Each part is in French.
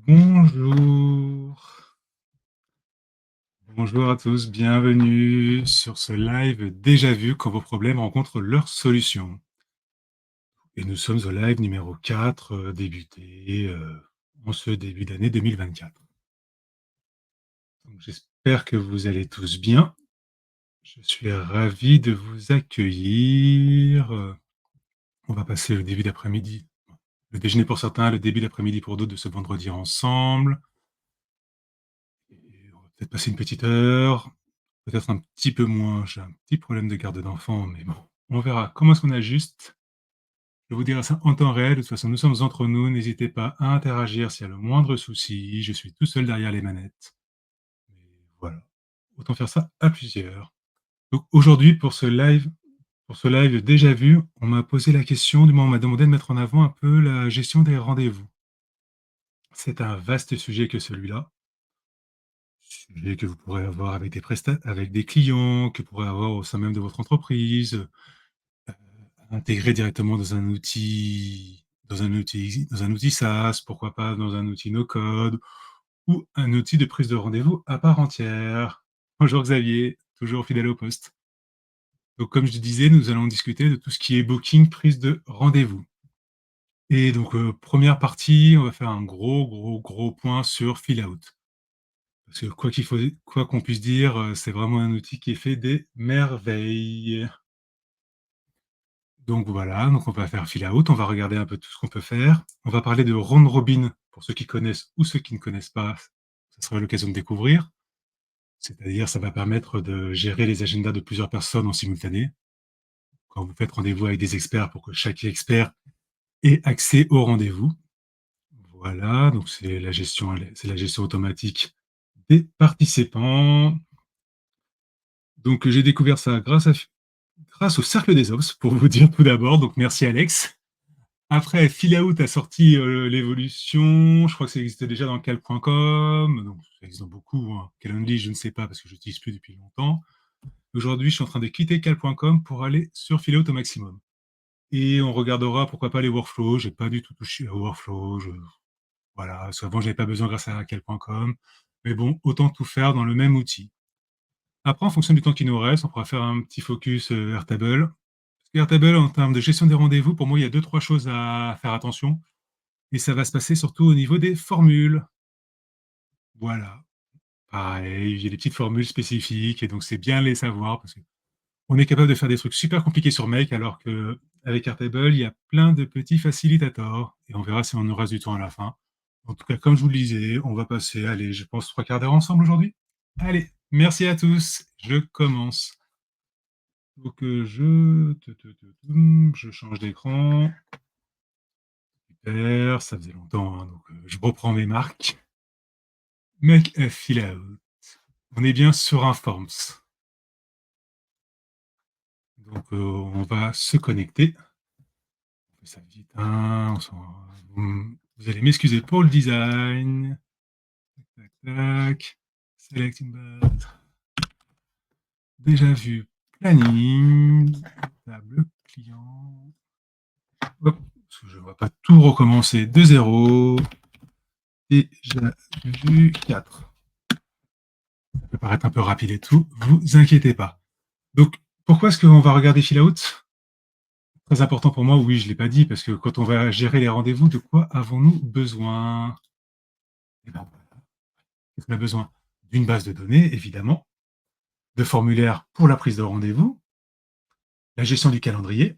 Bonjour. Bonjour à tous, bienvenue sur ce live déjà vu quand vos problèmes rencontrent leur solution. Et nous sommes au live numéro 4, débuté en ce début d'année 2024. Donc, j'espère que vous allez tous bien. Je suis ravi de vous accueillir. On va passer le début d'après-midi, le déjeuner pour certains, le début d'après-midi pour d'autres de ce vendredi ensemble. Et on va peut-être passer une petite heure. Peut-être un petit peu moins, j'ai un petit problème de garde d'enfant, mais bon, on verra comment est-ce qu'on ajuste. Je vous dirai ça en temps réel. De toute façon, nous sommes entre nous. N'hésitez pas à interagir s'il y a le moindre souci. Je suis tout seul derrière les manettes. Mais voilà, autant faire ça à plusieurs. Donc aujourd'hui, pour ce live déjà vu, on m'a posé la question, du moins on m'a demandé de mettre en avant un peu la gestion des rendez-vous. C'est un vaste sujet que celui-là. Sujet que vous pourrez avoir avec avec des clients, que vous pourrez avoir au sein même de votre entreprise, intégrer directement dans un outil SaaS, pourquoi pas dans un outil no code ou un outil de prise de rendez-vous à part entière. Bonjour Xavier, toujours fidèle au poste. Donc comme je disais, nous allons discuter de tout ce qui est booking, prise de rendez-vous. Et donc, première partie, on va faire un gros point sur Fill Out. Parce que quoi qu'on puisse dire, c'est vraiment un outil qui fait des merveilles. Donc voilà, donc on va faire fill out, on va regarder un peu tout ce qu'on peut faire. On va parler de round robin pour ceux qui connaissent ou ceux qui ne connaissent pas, ça sera l'occasion de découvrir. C'est-à-dire, ça va permettre de gérer les agendas de plusieurs personnes en simultané. Quand vous faites rendez-vous avec des experts pour que chaque expert ait accès au rendez-vous. Voilà, donc c'est la gestion automatique des participants. Donc j'ai découvert ça grâce au Cercle des Ops, pour vous dire tout d'abord. Donc merci Alex. Après, Filaout a sorti l'évolution. Je crois que ça existait déjà dans cal.com. Donc, ça existe dans beaucoup. Hein. Calendly, je ne sais pas parce que je n'utilise plus depuis longtemps. Aujourd'hui, je suis en train de quitter cal.com pour aller sur Filaout au maximum. Et on regardera pourquoi pas les workflows. J'ai pas du tout touché aux workflows. Voilà, parce qu'avant, j'avais pas besoin grâce à cal.com. Mais bon, autant tout faire dans le même outil. Après, en fonction du temps qui nous reste, on pourra faire un petit focus Airtable. Parce que Airtable, en termes de gestion des rendez-vous, pour moi, il y a deux, trois choses à faire attention. Et ça va se passer surtout au niveau des formules. Voilà. Pareil, il y a des petites formules spécifiques et donc c'est bien les savoir parce qu'on est capable de faire des trucs super compliqués sur Make alors qu'avec Airtable, il y a plein de petits facilitators et on verra si on aura du temps à la fin. En tout cas, comme je vous le disais, on va passer, allez, je pense 3/4 d'heure ensemble aujourd'hui. Allez, merci à tous. Je commence. Donc, je change d'écran. Super, ça faisait longtemps, hein, donc je reprends mes marques. Make a fill out. On est bien sur un Forms. Donc, on va se connecter. On fait ça vite. Hein, vous allez m'excuser pour le design. Tac, tac. Selecting bot. Déjà vu. Planning. Table client. Hop. Parce que je ne vais pas tout recommencer de zéro. Déjà vu 4. Ça peut paraître un peu rapide et tout. Vous inquiétez pas. Donc, pourquoi est-ce qu'on va regarder fill out? Très important pour moi, oui, je ne l'ai pas dit, parce que quand on va gérer les rendez-vous, de quoi avons-nous besoin? Eh ben, on a besoin d'une base de données, évidemment, de formulaires pour la prise de rendez-vous, la gestion du calendrier,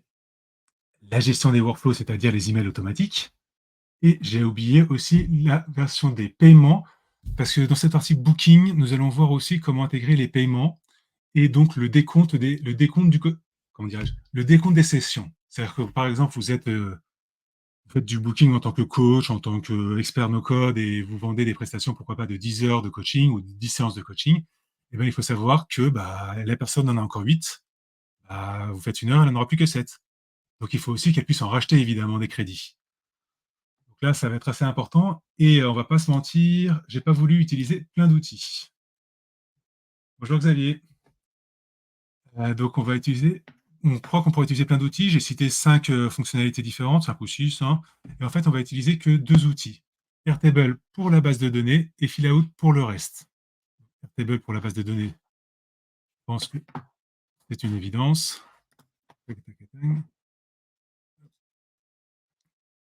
la gestion des workflows, c'est-à-dire les emails automatiques, et j'ai oublié aussi la version des paiements, parce que dans cette partie booking, nous allons voir aussi comment intégrer les paiements et donc comment dirais-je, le décompte des sessions. C'est-à-dire que par exemple, vous faites du booking en tant que coach, en tant qu'expert no-code et vous vendez des prestations, pourquoi pas, de 10 heures de coaching ou de 10 séances de coaching, eh bien, il faut savoir que la personne en a encore 8. Vous faites une heure, elle n'en aura plus que 7. Donc, il faut aussi qu'elle puisse en racheter, évidemment, des crédits. Donc là, ça va être assez important. Et on ne va pas se mentir, j'ai pas voulu utiliser plein d'outils. Bonjour Xavier. Donc, on croit qu'on pourrait utiliser plein d'outils. J'ai cité 5 fonctionnalités différentes, 5 ou 6. Hein. Et en fait, on va utiliser que 2 outils. Airtable pour la base de données et Filout pour le reste. Airtable pour la base de données, je pense que c'est une évidence.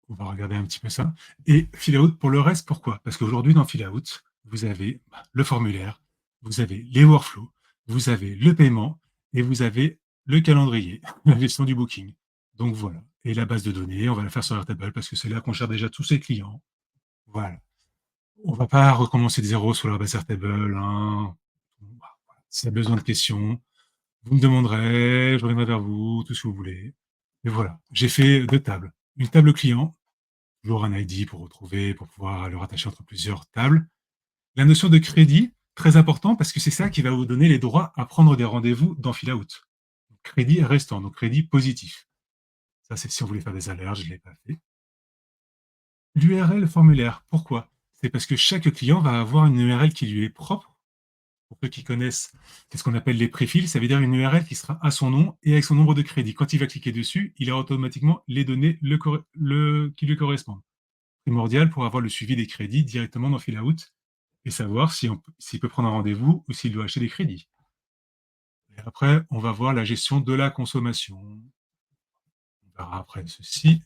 On va regarder un petit peu ça. Et Filout pour le reste, pourquoi? Parce qu'aujourd'hui, dans Filout, vous avez le formulaire, vous avez les workflows, vous avez le paiement et vous avez le calendrier, la gestion du booking. Donc voilà. Et la base de données, on va la faire sur Airtable parce que c'est là qu'on gère déjà tous ses clients. Voilà. On ne va pas recommencer de zéro sur la base Airtable. Hein. S'il y a besoin de questions, vous me demanderez, je reviendrai vers vous, tout ce que vous voulez. Et voilà. J'ai fait deux tables. Une table client, toujours un ID pour retrouver, pour pouvoir le rattacher entre plusieurs tables. La notion de crédit, très important parce que c'est ça qui va vous donner les droits à prendre des rendez-vous dans Filout. Crédit restant, donc crédit positif. Ça, c'est si on voulait faire des alertes, je ne l'ai pas fait. L'URL formulaire, pourquoi? C'est parce que chaque client va avoir une URL qui lui est propre. Pour ceux qui connaissent, c'est ce qu'on appelle les préfils, ça veut dire une URL qui sera à son nom et avec son nombre de crédits. Quand il va cliquer dessus, il a automatiquement les données qui lui correspondent. Primordial pour avoir le suivi des crédits directement dans Filout et savoir s'il peut prendre un rendez-vous ou s'il doit acheter des crédits. Et après, on va voir la gestion de la consommation. On verra après ceci.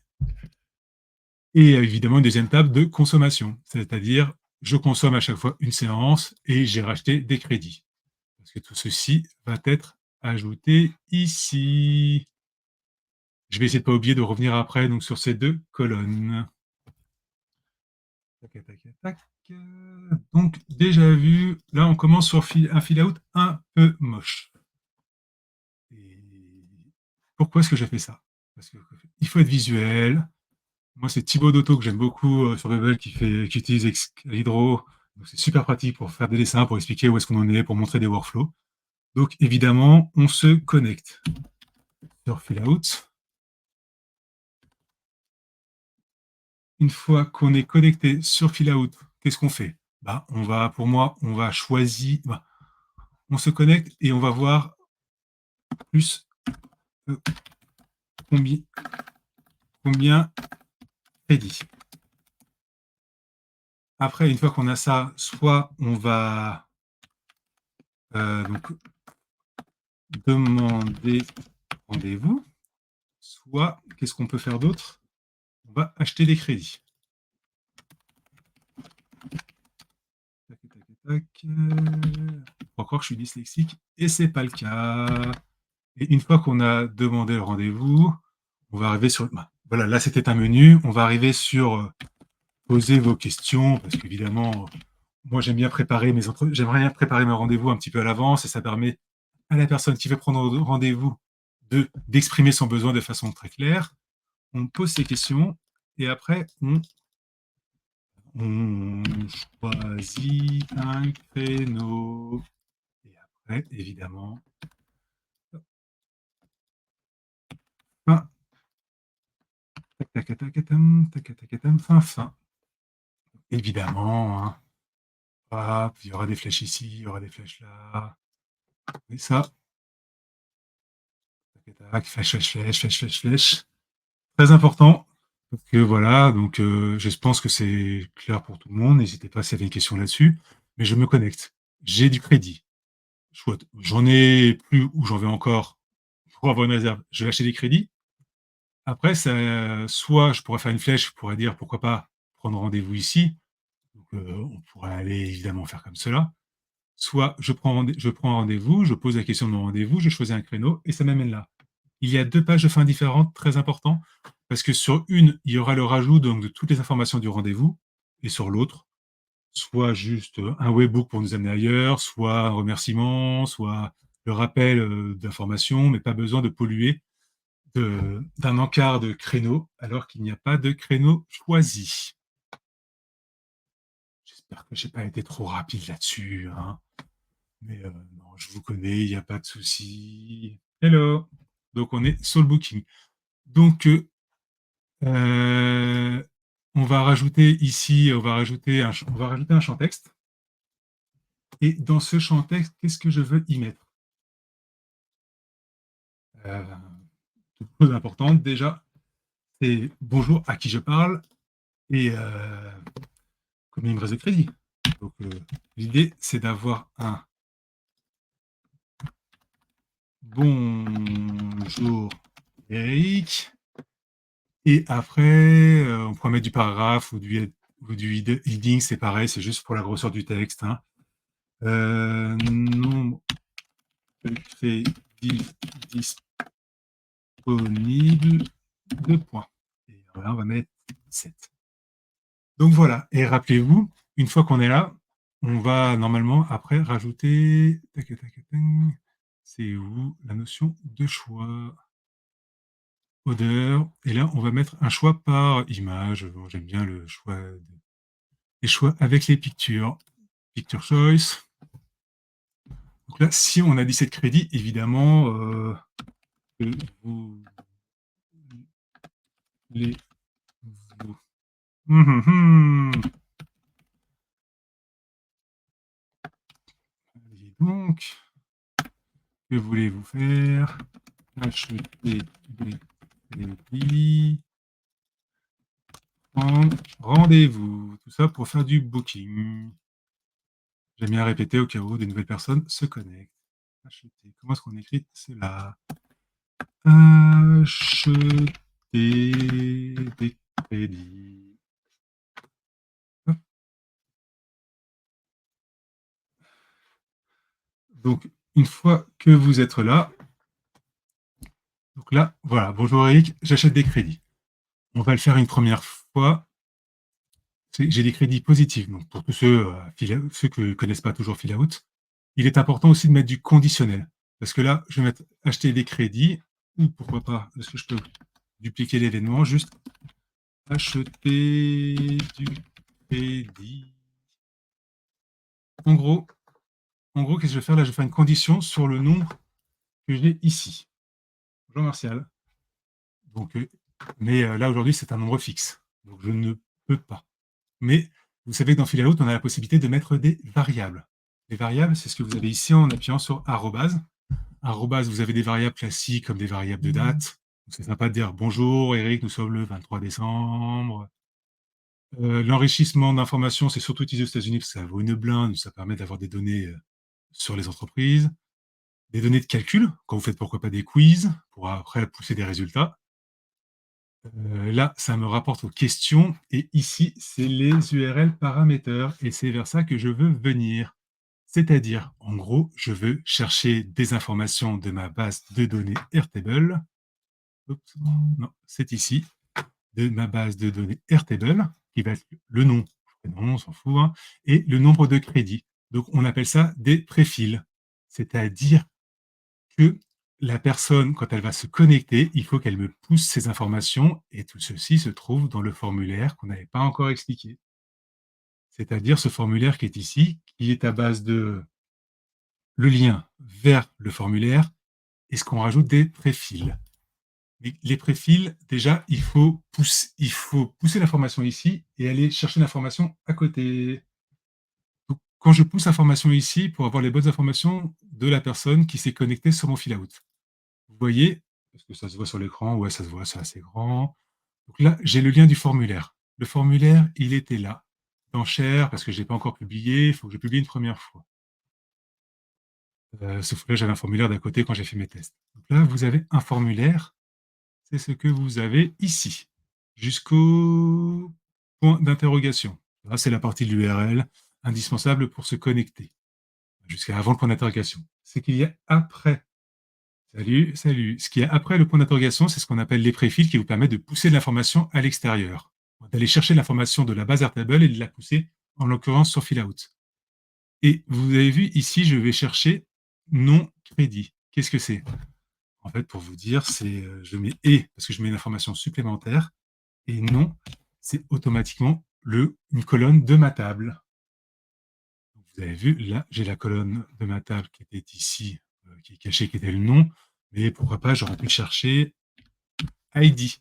Et évidemment, une deuxième table de consommation, c'est-à-dire je consomme à chaque fois une séance et j'ai racheté des crédits. Parce que tout ceci va être ajouté ici. Je vais essayer de ne pas oublier de revenir après donc, sur ces deux colonnes. Tac, tac, tac. Donc, déjà vu, là, on commence sur un fill-out un peu moche. Et pourquoi est-ce que j'ai fait ça? Parce qu'il faut être visuel. Moi, c'est Thibaut Dotto que j'aime beaucoup sur Bubble qui utilise Hydro. C'est super pratique pour faire des dessins, pour expliquer où est-ce qu'on en est, pour montrer des workflows. Donc, évidemment, on se connecte sur Fill-out. Une fois qu'on est connecté sur Fill-out, qu'est-ce qu'on fait? Pour moi, on va choisir. On se connecte et on va voir plus combien crédit. Après, une fois qu'on a ça, soit on va donc, demander rendez-vous, soit, qu'est-ce qu'on peut faire d'autre? On va acheter des crédits. Tac, tac, tac. On va croire que je suis dyslexique, et c'est pas le cas. Et une fois qu'on a demandé le rendez-vous, on va arriver sur... Voilà, là, c'était un menu. On va arriver sur poser vos questions, parce qu'évidemment, moi, j'aimerais bien préparer mes rendez-vous un petit peu à l'avance, et ça permet à la personne qui veut prendre rendez-vous d'exprimer son besoin de façon très claire. On pose ses questions, et après, on choisit un créneau. Et après, évidemment, fin. Évidemment, hein. Hop, il y aura des flèches ici, il y aura des flèches là. Et ça. Flèche. Très important. Donc voilà, donc je pense que c'est clair pour tout le monde. N'hésitez pas s'il y avait une question là-dessus. Mais je me connecte. J'ai du crédit. Chouette. J'en ai plus ou j'en vais encore pour avoir une réserve. Je vais acheter des crédits. Après, soit je pourrais faire une flèche, je pourrais dire pourquoi pas prendre rendez-vous ici. Donc, on pourrait aller évidemment faire comme cela. Soit je prends rendez-vous, je pose la question de mon rendez-vous, je choisis un créneau et ça m'amène là. Il y a deux pages de fin différentes, très important, parce que sur une, il y aura le rajout donc, de toutes les informations du rendez-vous, et sur l'autre, soit juste un webbook pour nous amener ailleurs, soit un remerciement, soit le rappel d'informations, mais pas besoin de polluer d'un encart de créneau, alors qu'il n'y a pas de créneau choisi. J'espère que je n'ai pas été trop rapide là-dessus. Hein. Mais non, je vous connais, il n'y a pas de souci. Hello. Donc, on est sur le booking. Donc, on va rajouter ici, on va rajouter un champ texte. Et dans ce champ texte, qu'est-ce que je veux y mettre? Toute chose importante, déjà, c'est bonjour, à qui je parle. Et combien il me reste de crédit. Donc, l'idée, c'est d'avoir un bonjour Eric. Et après, on pourrait mettre du paragraphe ou du heading, c'est pareil, c'est juste pour la grosseur du texte. Hein. Nombre de crédits disponibles, 2 points. Et là, on va mettre 7. Donc voilà, et rappelez-vous, une fois qu'on est là, on va normalement après rajouter, c'est où la notion de choix, odeur, et là on va mettre un choix par image. Bon, j'aime bien les choix avec les pictures, picture choice. Donc là, si on a 17 crédits, évidemment, vous les vous. Et donc, que voulez-vous faire? Acheter des crédits, prendre rendez-vous. Tout ça pour faire du booking. J'aime bien répéter au cas où des nouvelles personnes se connectent. Acheter. Comment est-ce qu'on écrit cela? Acheter des crédits. Hop. Donc, une fois que vous êtes là, donc là, voilà, bonjour Eric, j'achète des crédits. On va le faire une première fois. J'ai des crédits positifs. Donc, pour tous ceux qui ne connaissent pas toujours Fill Out, il est important aussi de mettre du conditionnel. Parce que là, je vais mettre acheter des crédits, ou pourquoi pas, est-ce que je peux dupliquer l'événement, juste acheter du crédit. En gros, qu'est-ce que je vais faire là? Je vais faire une condition sur le nombre que j'ai ici. Bonjour Martial. Donc, mais là, aujourd'hui, c'est un nombre fixe. Donc, je ne peux pas. Mais vous savez que dans Fill Out, on a la possibilité de mettre des variables. Les variables, c'est ce que vous avez ici en appuyant sur arrobase. Arrobase, vous avez des variables classiques comme des variables de date. C'est sympa de dire bonjour Eric, nous sommes le 23 décembre. L'enrichissement d'informations, c'est surtout utilisé aux États-Unis parce que ça vaut une blinde, ça permet d'avoir des données sur les entreprises. Des données de calcul, quand vous faites pourquoi pas des quiz, pour après pousser des résultats. Là, ça me rapporte aux questions, et ici, c'est les URL paraméteurs, et c'est vers ça que je veux venir. C'est-à-dire, en gros, je veux chercher des informations de ma base de données Airtable. Oups, non, c'est ici, de ma base de données Airtable, qui va être le nom, on s'en fout, hein, et le nombre de crédits. Donc, on appelle ça des préfils. C'est-à-dire que la personne, quand elle va se connecter, il faut qu'elle me pousse ces informations, et tout ceci se trouve dans le formulaire qu'on n'avait pas encore expliqué. C'est-à-dire ce formulaire qui est ici, qui est à base de le lien vers le formulaire, et ce qu'on rajoute des préfils. Mais les préfils, déjà, il faut pousser l'information ici et aller chercher l'information à côté. Donc, quand je pousse l'information ici, pour avoir les bonnes informations de la personne qui s'est connectée sur mon fill out. Vous voyez, est-ce que ça se voit sur l'écran? Ouais, ça se voit, c'est assez grand. Donc là, j'ai le lien du formulaire. Le formulaire, il était là, dans Share, parce que je n'ai pas encore publié, il faut que je publie une première fois. Sauf que là, j'avais un formulaire d'à côté quand j'ai fait mes tests. Donc là, vous avez un formulaire, c'est ce que vous avez ici, jusqu'au point d'interrogation. Là, c'est la partie de l'URL indispensable pour se connecter, jusqu'à avant le point d'interrogation. Ce qu'il y a après. Salut, salut. Ce qu'il y a après le point d'interrogation, c'est ce qu'on appelle les préfils qui vous permettent de pousser de l'information à l'extérieur. D'aller chercher l'information de la base Airtable et de la pousser, en l'occurrence, sur Fillout. Et vous avez vu ici, je vais chercher non crédit. Qu'est-ce que c'est? En fait, pour vous dire, c'est je mets et parce que je mets une information supplémentaire, et non, c'est automatiquement une colonne de ma table. Donc, vous avez vu, là, j'ai la colonne de ma table qui était ici, qui est cachée, qui était le nom, mais pourquoi pas, j'aurais pu chercher ID.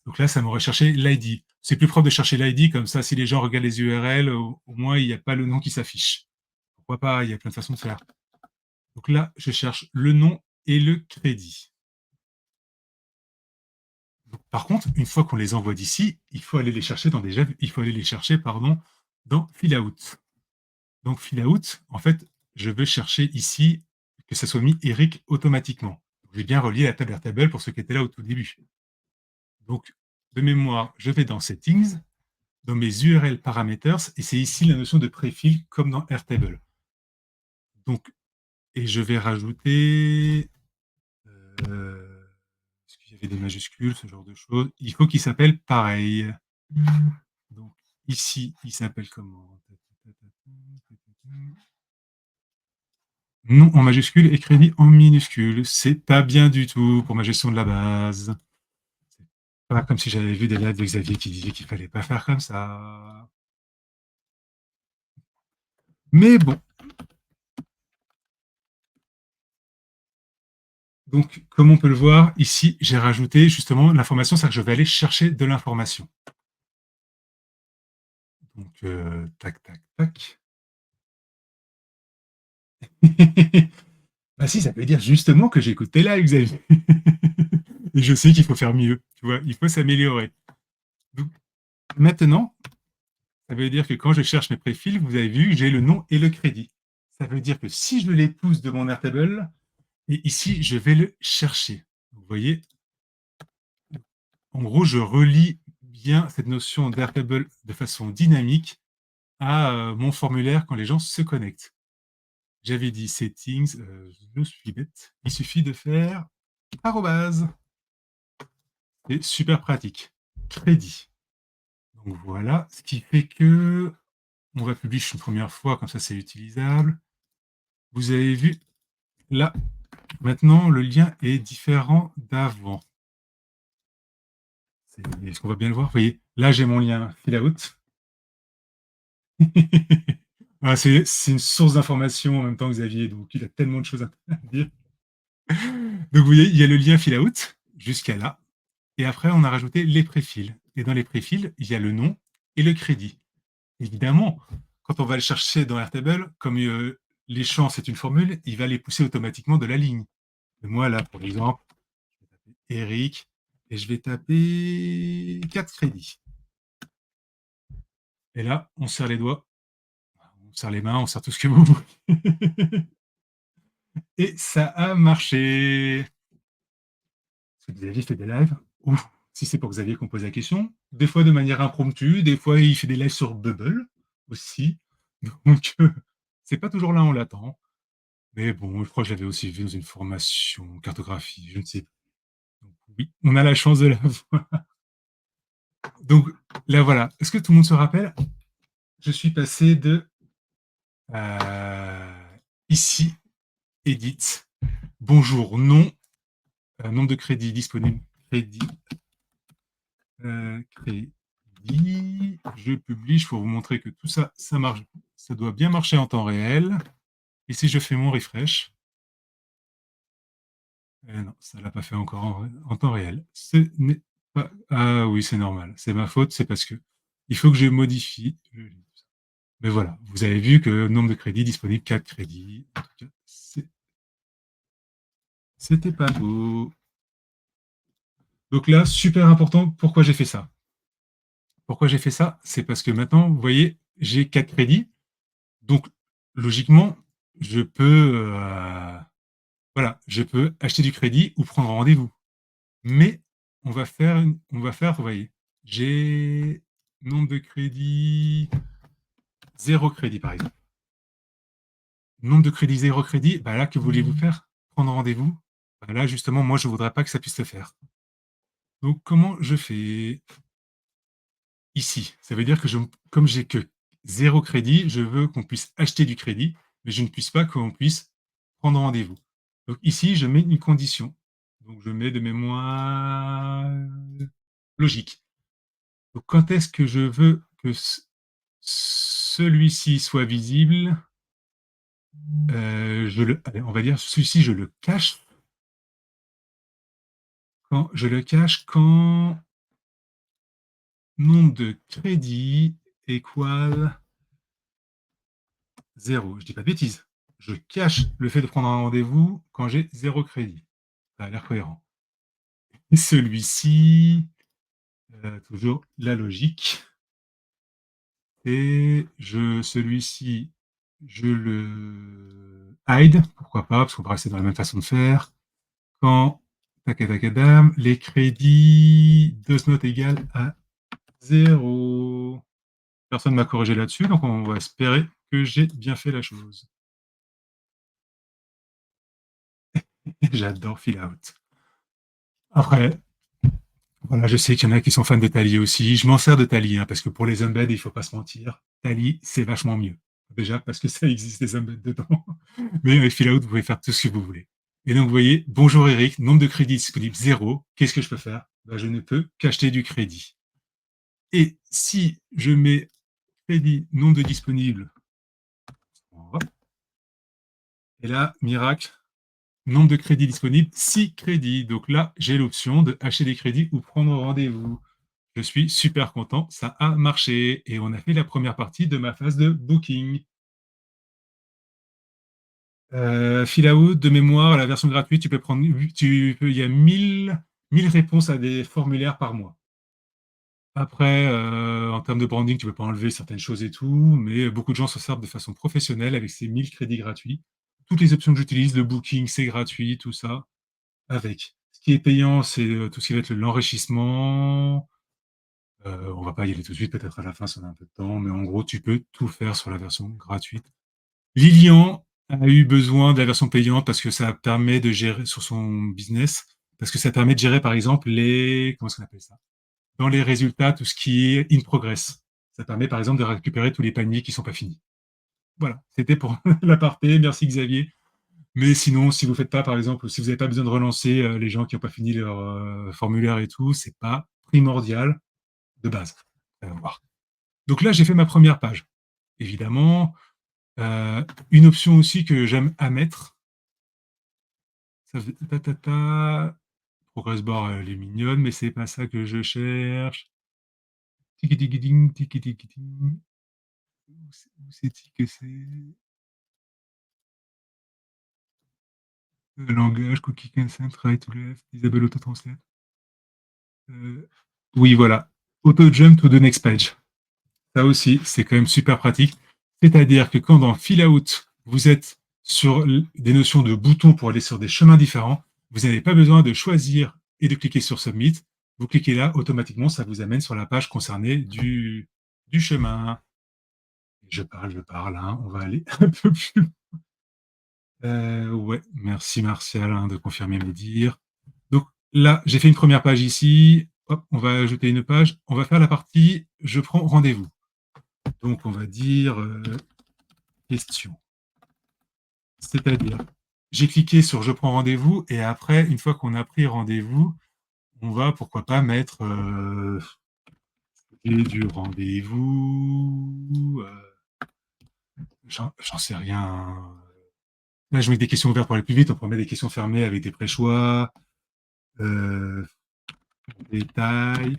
Donc là, ça m'aurait cherché l'ID. C'est plus propre de chercher l'ID, comme ça, si les gens regardent les URL, au moins, il n'y a pas le nom qui s'affiche. Pourquoi pas, il y a plein de façons de faire. Donc là, je cherche le nom et le crédit. Donc, par contre, une fois qu'on les envoie d'ici, il faut aller les chercher dans Fill Out. Donc Fill Out, en fait, je veux chercher ici que ça soit mis Eric automatiquement. J'ai bien relié la table Airtable pour ceux qui étaient là au tout début. Donc, de mémoire, je vais dans Settings, dans mes URL Parameters, et c'est ici la notion de préfill comme dans Airtable. Donc, et je vais rajouter... est-ce qu'il y avait des majuscules, ce genre de choses? Il faut qu'il s'appelle pareil. Donc, ici, il s'appelle comment? Nom en majuscule et crédit en minuscule. C'est pas bien du tout pour ma gestion de la base. C'est pas comme si j'avais vu des lettres de Xavier qui disaient qu'il fallait pas faire comme ça. Mais bon. Donc, comme on peut le voir, ici, j'ai rajouté justement l'information, c'est-à-dire que je vais aller chercher de l'information. Donc, tac, tac, tac. Bah si, ça veut dire justement que j'écoute tes lives, Xavier. Et je sais qu'il faut faire mieux, tu vois, il faut s'améliorer. Donc, maintenant, ça veut dire que quand je cherche mes préfils, vous avez vu, j'ai le nom et le crédit. Ça veut dire que si je les pousse de mon Airtable, et ici, je vais le chercher. Vous voyez, en gros, je relie bien cette notion d'Airtable de façon dynamique à mon formulaire quand les gens se connectent. J'avais dit settings, je suis bête. Il suffit de faire arrobase. C'est super pratique. Crédit. Donc voilà, ce qui fait que on va publier une première fois, comme ça c'est utilisable. Vous avez vu, là, maintenant le lien est différent d'avant. Est-ce qu'on va bien le voir? Vous voyez, là j'ai mon lien fill out. Ah, c'est une source d'information en même temps, Xavier, donc il a tellement de choses à dire. Donc vous voyez, il y a le lien fill out jusqu'à là. Et après, on a rajouté les préfils. Et dans les préfils, il y a le nom et le crédit. Évidemment, quand on va le chercher dans Airtable, comme les champs, c'est une formule, il va les pousser automatiquement de la ligne. Et moi, là, pour exemple, je vais taper Eric et je vais taper 4 crédits. Et là, on serre les doigts, on serre les mains, on serre tout ce que vous voulez. Et ça a marché. Est-ce que Xavier fait des lives? Ou si c'est pour Xavier qu'on pose la question, des fois de manière impromptue, des fois il fait des lives sur Bubble aussi. Donc, c'est pas toujours là, on l'attend. Mais bon, je crois que je l'avais aussi vu dans une formation cartographie, je ne sais pas. Donc, oui, on a la chance de la voir. Donc là, voilà. Est-ce que tout le monde se rappelle? Je suis passé de ici, edit, bonjour, nom, nombre de crédits disponibles, crédit, crédit, je publie, il faut vous montrer que tout ça, ça marche, ça doit bien marcher en temps réel. Et si je fais mon refresh, non, ça ne l'a pas fait encore en temps réel. Ce n'est pas... Ah oui, c'est normal. C'est ma faute, c'est parce que il faut que je modifie. Mais voilà, vous avez vu que nombre de crédits disponible, 4 crédits. En tout cas, c'était pas beau. Donc là, super important, pourquoi j'ai fait ça? Pourquoi j'ai fait ça? C'est parce que maintenant, vous voyez, j'ai 4 crédits. Donc, logiquement, je peux, voilà, je peux acheter du crédit ou prendre rendez-vous. Mais vous voyez, j'ai nombre de crédits, 0 crédit par exemple. Nombre de crédits, 0 crédit, bah là, que voulez-vous faire? Prendre rendez-vous? Bah là, justement, moi, je ne voudrais pas que ça puisse se faire. Donc, comment je fais? Ici, ça veut dire que comme j'ai que 0 crédit, je veux qu'on puisse acheter du crédit, mais je ne puisse pas qu'on puisse prendre rendez-vous. Donc ici, je mets une condition. Donc je mets de mémoire logique. Donc, quand est-ce que je veux que celui-ci soit visible? Allez, on va dire celui-ci, je le cache. Je le cache quand nombre de crédits égale 0. Je dis pas de bêtises. Je cache le fait de prendre un rendez-vous quand j'ai 0 crédit. Ça a l'air cohérent. Et celui-ci, toujours la logique. Et celui-ci, je le hide, pourquoi pas, parce qu'on va rester dans la même façon de faire. Quand tacadam, les crédits does not égale à 0. Personne ne m'a corrigé là-dessus, donc on va espérer que j'ai bien fait la chose. J'adore Fill Out. Après, voilà, je sais qu'il y en a qui sont fans de Tally aussi. Je m'en sers de Tally, hein, parce que pour les embeds, il ne faut pas se mentir. Tally, c'est vachement mieux. Déjà, parce que ça existe des embeds dedans. Mais avec Fill Out, vous pouvez faire tout ce que vous voulez. Et donc, vous voyez, bonjour Eric, nombre de crédits disponibles 0. Qu'est-ce que je peux faire? Ben, je ne peux qu'acheter du crédit. Et si je mets crédit, nombre de disponibles, et là, miracle, nombre de crédits disponibles, 6 crédits. Donc là, j'ai l'option de acheter des crédits ou prendre rendez-vous. Je suis super content, ça a marché. Et on a fait la première partie de ma phase de booking. Fill out, de mémoire, la version gratuite, tu peux prendre, il y a 1000 réponses à des formulaires par mois. Après, en termes de branding, tu peux pas enlever certaines choses et tout, mais beaucoup de gens s'en servent de façon professionnelle avec ces 1000 crédits gratuits. Toutes les options que j'utilise, le booking, c'est gratuit, tout ça, avec. Ce qui est payant, c'est tout ce qui va être l'enrichissement. On va pas y aller tout de suite, peut-être à la fin si on a un peu de temps, mais en gros, tu peux tout faire sur la version gratuite. Lilian a eu besoin de la version payante parce que ça permet de gérer sur son business, parce que ça permet de gérer, par exemple, comment est-ce qu'on appelle ça? Dans les résultats, tout ce qui est in progress. Ça permet, par exemple, de récupérer tous les paniers qui sont pas finis. Voilà, c'était pour l'aparté. Merci Xavier. Mais sinon, si vous faites pas, par exemple, si vous n'avez pas besoin de relancer les gens qui n'ont pas fini leur formulaire et tout, c'est pas primordial de base. Voir. Donc là, j'ai fait ma première page. Évidemment, une option aussi que j'aime à mettre, ça fait Progress bar, elle est mignonne, mais c'est pas ça que je cherche. Tiki tiki ding, tiki tiki ding. Où c'est-il que c'est? Langage, cookie consent, right to left, disable auto-translate. Euh, oui, voilà. Auto-jump to the next page. Ça aussi, c'est quand même super pratique. C'est-à-dire que quand dans Fill Out, vous êtes sur des notions de boutons pour aller sur des chemins différents, vous n'avez pas besoin de choisir et de cliquer sur Submit. Vous cliquez là, automatiquement, ça vous amène sur la page concernée du chemin. Je parle, hein, on va aller un peu plus. Ouais, merci Martial hein, de confirmer mes dires. Donc là, j'ai fait une première page ici. Hop, on va ajouter une page. On va faire la partie je prends rendez-vous. Donc on va dire question. C'est-à-dire, j'ai cliqué sur je prends rendez-vous et après, une fois qu'on a pris rendez-vous, on va pourquoi pas mettre et du rendez-vous. J'en sais rien. Là, je mets des questions ouvertes pour aller plus vite. On peut mettre des questions fermées avec des pré-choix. Euh, Détails.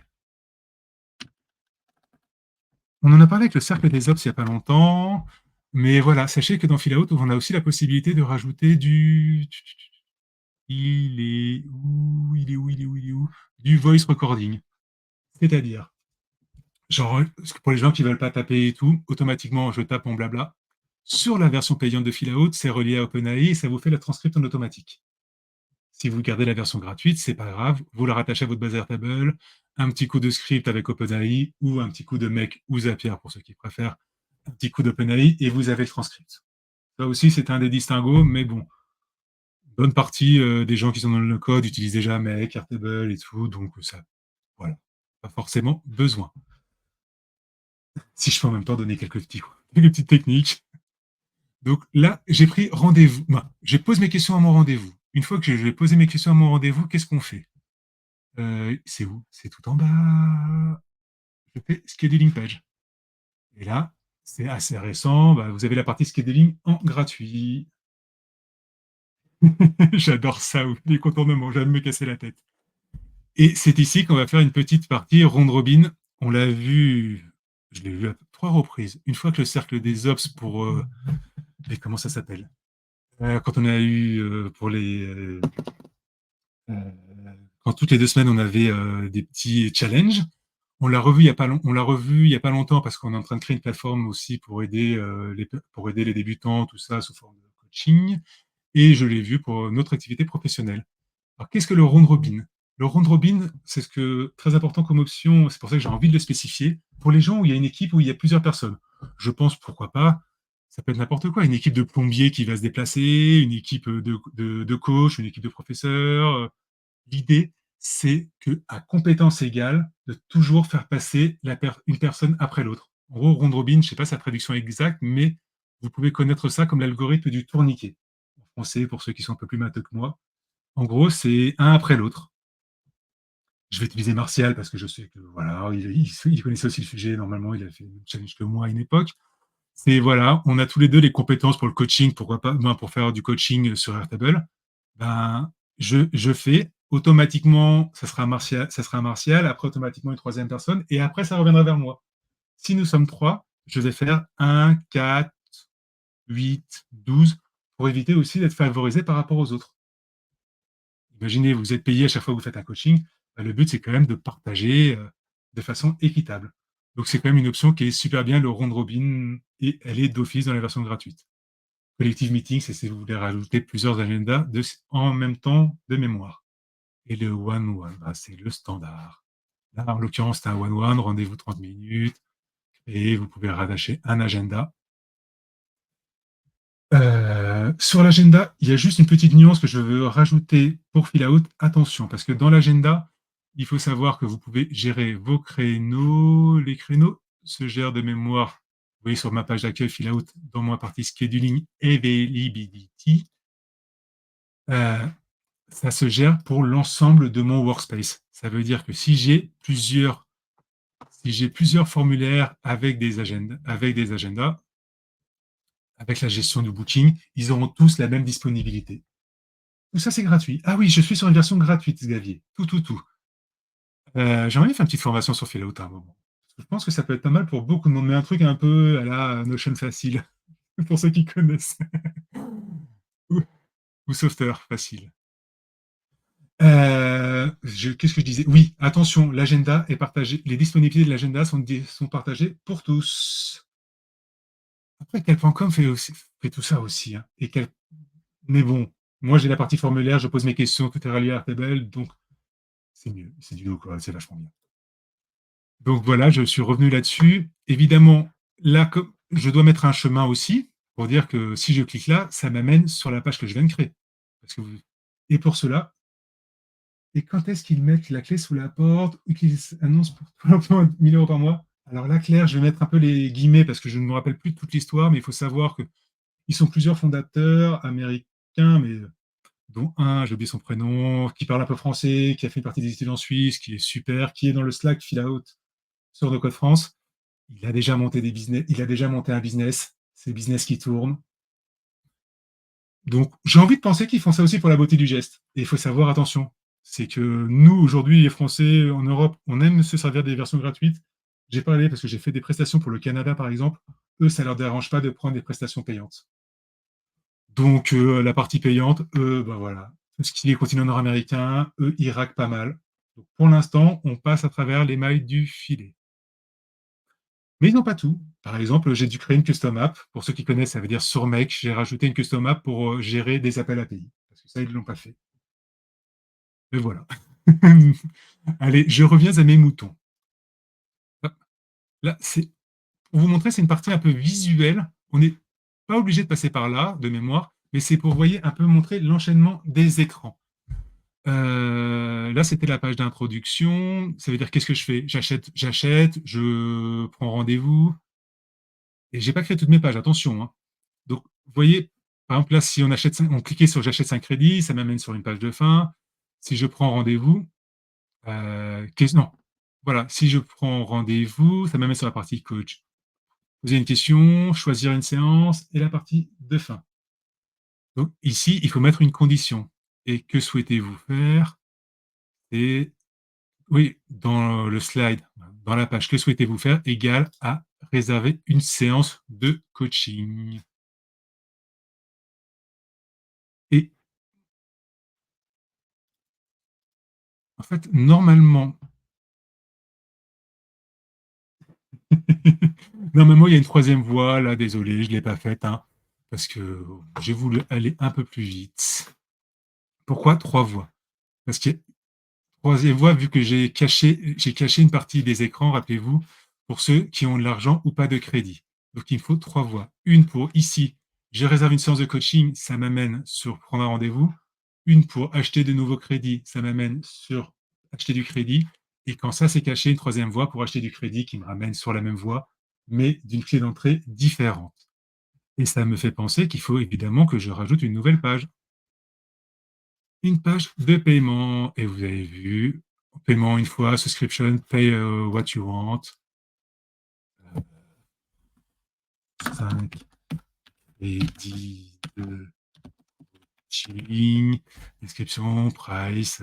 On en a parlé avec le cercle des ops il n'y a pas longtemps. Mais voilà, sachez que dans Fill-Out, on a aussi la possibilité de rajouter du. Il est où? Il est où? Il est où? Il est où? Du voice recording. C'est-à-dire, genre, pour les gens qui ne veulent pas taper et tout, automatiquement, je tape en blabla. Sur la version payante de Fill-Out, c'est relié à OpenAI et ça vous fait la transcript en automatique. Si vous gardez la version gratuite, c'est pas grave, vous la rattachez à votre base Airtable, un petit coup de script avec OpenAI ou un petit coup de Make ou Zapier pour ceux qui préfèrent, un petit coup d'OpenAI et vous avez le transcript. Ça aussi, c'est un des distinguos, mais bon, bonne partie des gens qui sont dans le code utilisent déjà Make, Airtable et tout, donc ça, voilà, pas forcément besoin. Si je peux en même temps donner quelques petites techniques. Donc là, j'ai pris rendez-vous. Non, je pose mes questions à mon rendez-vous. Une fois que j'ai posé mes questions à mon rendez-vous, qu'est-ce qu'on fait? C'est où? C'est tout en bas. Je fais scheduling page. Et là, c'est assez récent. Bah, vous avez la partie scheduling en gratuit. J'adore ça, les contournements, j'aime me casser la tête. Et c'est ici qu'on va faire une petite partie ronde robin. On l'a vu, je l'ai vu à 3 reprises. Une fois que le cercle des ops pour. Et comment ça s'appelle? Quand on a eu pour les. Euh, quand toutes les 2 semaines, on avait des petits challenges. On l'a revu il y a pas longtemps parce qu'on est en train de créer une plateforme aussi pour aider les débutants, tout ça, sous forme de coaching. Et je l'ai vu pour notre activité professionnelle. Alors, qu'est-ce que le round robin? Le round robin, c'est ce que très important comme option. C'est pour ça que j'ai envie de le spécifier. Pour les gens où il y a une équipe où il y a plusieurs personnes, je pense pourquoi pas. Ça peut être n'importe quoi. Une équipe de plombiers qui va se déplacer, une équipe de coach, une équipe de professeurs. L'idée, c'est que à compétence égale, de toujours faire passer une personne après l'autre. En gros, round robin, je ne sais pas sa traduction exacte, mais vous pouvez connaître ça comme l'algorithme du tourniquet. En français, pour ceux qui sont un peu plus matheux que moi. En gros, c'est un après l'autre. Je vais utiliser Martial parce que je sais que voilà, il connaissait aussi le sujet. Normalement, il a fait le challenge que moi à une époque. C'est voilà, on a tous les deux les compétences pour le coaching, pourquoi pas, moi pour faire du coaching sur Airtable. Ben, je fais automatiquement, ça sera Martial, après automatiquement une troisième personne, et après ça reviendra vers moi. Si nous sommes trois, je vais faire un, 4, 8, 12, pour éviter aussi d'être favorisé par rapport aux autres. Imaginez, vous êtes payé à chaque fois que vous faites un coaching, le but c'est quand même de partager de façon équitable. Donc c'est quand même une option qui est super bien, le round robin, et elle est d'office dans la version gratuite. Collective Meeting, c'est si vous voulez rajouter plusieurs agendas en même temps de mémoire. Et le one-one, bah, c'est le standard. Là, en l'occurrence, c'est un one-one, rendez-vous 30 minutes, et vous pouvez rattacher un agenda. Sur l'agenda, il y a juste une petite nuance que je veux rajouter pour Fill Out. Attention, parce que dans l'agenda, il faut savoir que vous pouvez gérer vos créneaux. Les créneaux se gèrent de mémoire. Vous voyez sur ma page d'accueil Fill Out, dans ma partie Scheduling Availability, euh, ça se gère pour l'ensemble de mon workspace. Ça veut dire que si j'ai plusieurs formulaires avec des agendas, avec la gestion du booking, ils auront tous la même disponibilité. Tout ça, c'est gratuit. Ah oui, je suis sur une version gratuite, Xavier. Tout. J'aimerais bien faire une petite formation sur Philout à un moment. Parce que je pense que ça peut être pas mal pour beaucoup de monde, mais un truc un peu à la Notion facile, pour ceux qui connaissent. ou, ou Software facile. Qu'est-ce que je disais? Oui, attention, l'agenda est partagé. Les disponibilités de l'agenda sont partagées pour tous. Après, quel.com fait tout ça aussi, hein. Mais bon, moi j'ai la partie formulaire, je pose mes questions, tout est relié à Airtable, donc c'est mieux. C'est du quoi, c'est vachement bien. Donc voilà, je suis revenu là-dessus. Évidemment, là, je dois mettre un chemin aussi pour dire que si je clique là, ça m'amène sur la page que je viens de créer. Parce que Et pour cela, et quand est-ce qu'ils mettent la clé sous la porte ou qu'ils annoncent pour tout l'emploi 1000 euros par mois? Alors là, Claire, je vais mettre un peu les guillemets parce que je ne me rappelle plus de toute l'histoire, mais il faut savoir qu'ils sont plusieurs fondateurs américains, mais dont un, j'ai oublié son prénom, qui parle un peu français, qui a fait partie des études en Suisse, qui est super, qui est dans le Slack Fill Out sur No Code France. Il a déjà monté des business, il a déjà monté un business, c'est le business qui tourne. Donc, j'ai envie de penser qu'ils font ça aussi pour la beauté du geste. Et il faut savoir, attention, c'est que nous, aujourd'hui, les Français en Europe, on aime se servir des versions gratuites. J'ai parlé parce que j'ai fait des prestations pour le Canada, par exemple. Eux, ça leur dérange pas de prendre des prestations payantes. Donc, la partie payante, eux, ben voilà. Tout ce qui est continent nord-américain, eux, ils raquent pas mal. Donc, pour l'instant, on passe à travers les mailles du filet. Mais ils n'ont pas tout. Par exemple, j'ai dû créer une custom app. Pour ceux qui connaissent, ça veut dire sur Make. J'ai rajouté une custom app pour gérer des appels API. Parce que ça, ils ne l'ont pas fait. Et voilà. Allez, je reviens à mes moutons. Là, pour vous montrer, c'est une partie un peu visuelle. On n'est pas obligé de passer par là, de mémoire, mais c'est pour, vous voyez, un peu montrer l'enchaînement des écrans. Là, c'était la page d'introduction. Ça veut dire qu'est-ce que je fais? J'achète, je prends rendez-vous. Et j'ai pas créé toutes mes pages, attention, hein. Donc, vous voyez, par exemple, là, si on cliquait sur j'achète 5 crédits, ça m'amène sur une page de fin. Si je prends rendez-vous, non, voilà, si je prends rendez-vous, ça m'amène sur la partie coach. Poser une question, choisir une séance et la partie de fin. Donc, ici, il faut mettre une condition. Et que souhaitez-vous faire? Et oui, dans le slide, dans la page, que souhaitez-vous faire égale à réserver une séance de coaching. Et en fait, normalement, Normalement, il y a une troisième voie, là, désolé, je ne l'ai pas faite, hein, parce que j'ai voulu aller un peu plus vite. Pourquoi trois voies? Parce que troisième voie, vu que j'ai caché une partie des écrans, rappelez-vous, pour ceux qui ont de l'argent ou pas de crédit. Donc, il me faut trois voies. Une pour ici, je réserve une séance de coaching, ça m'amène sur prendre un rendez-vous. Une pour acheter de nouveaux crédits, ça m'amène sur acheter du crédit. Et quand ça, c'est caché, une troisième voie pour acheter du crédit qui me ramène sur la même voie, mais d'une clé d'entrée différente. Et ça me fait penser qu'il faut évidemment que je rajoute une nouvelle page. Une page de paiement. Et vous avez vu, paiement une fois, subscription, pay what you want. 5 et 10 de chilling, description, price.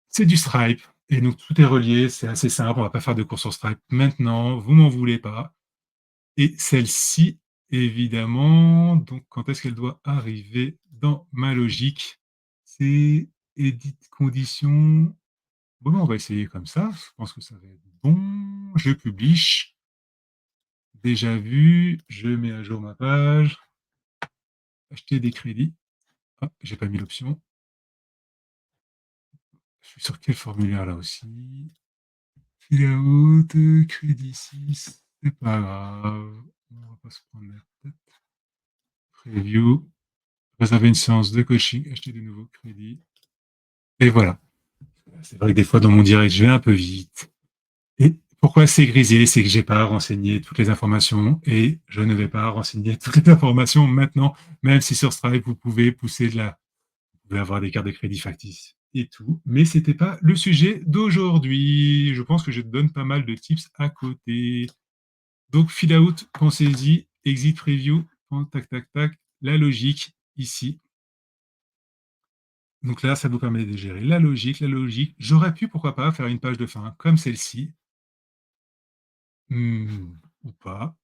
C'est du Stripe. Et donc tout est relié, c'est assez simple, on va pas faire de cours sur Stripe maintenant, vous m'en voulez pas. Et celle-ci, évidemment, donc quand est-ce qu'elle doit arriver dans ma logique? C'est edit conditions. Bon, on va essayer comme ça. Je pense que ça va être bon. Je publie. Déjà vu. Je mets à jour ma page. Acheter des crédits. Ah, j'ai pas mis l'option. Je suis sur quel formulaire là aussi? Fill out, crédit 6. C'est pas grave. On va pas se prendre la tête. Preview. Réserver une séance de coaching. Acheter de nouveaux crédits. Et voilà. C'est vrai que des fois dans mon direct, je vais un peu vite. Et pourquoi c'est grisé? C'est que j'ai pas renseigné toutes les informations et je ne vais pas renseigner toutes les informations maintenant, même si sur Stripe, vous pouvez pousser vous pouvez avoir des cartes de crédit factices et tout. Mais c'était pas le sujet d'aujourd'hui. Je pense que je te donne pas mal de tips à côté. Donc, fill out, pensez-y, exit preview, tac, tac, tac, la logique ici. Donc là, ça vous permet de gérer la logique, la logique. J'aurais pu, pourquoi pas, faire une page de fin comme celle-ci. Ou pas.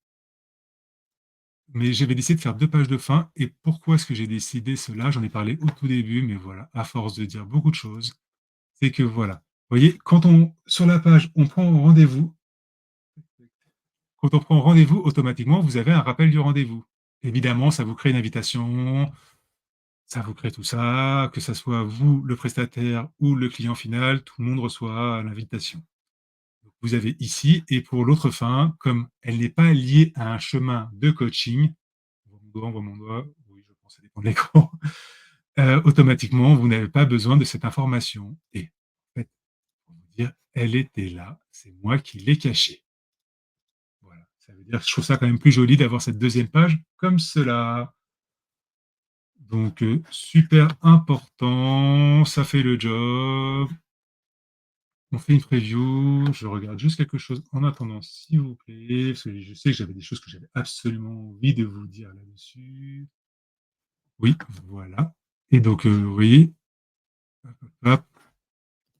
Mais j'avais décidé de faire deux pages de fin. Et pourquoi est-ce que j'ai décidé cela? J'en ai parlé au tout début, mais voilà, à force de dire beaucoup de choses, c'est que voilà. Vous voyez, sur la page, on prend rendez-vous. Quand on prend rendez-vous, automatiquement, vous avez un rappel du rendez-vous. Évidemment, ça vous crée une invitation, ça vous crée tout ça, que ce soit vous, le prestataire ou le client final, tout le monde reçoit l'invitation. Vous avez ici, et pour l'autre fin, comme elle n'est pas liée à un chemin de coaching, on voit mon doigt, oui, je pense que ça dépend de l'écran, automatiquement, vous n'avez pas besoin de cette information. Et en fait, pour vous dire, elle était là, c'est moi qui l'ai cachée. Voilà. Ça veut dire que je trouve ça quand même plus joli d'avoir cette deuxième page comme cela. Donc, super important, ça fait le job. On fait une preview, je regarde juste quelque chose en attendant, s'il vous plaît, parce que je sais que j'avais des choses que j'avais absolument envie de vous dire là-dessus. Oui, voilà. Et donc, vous voyez, hop, hop,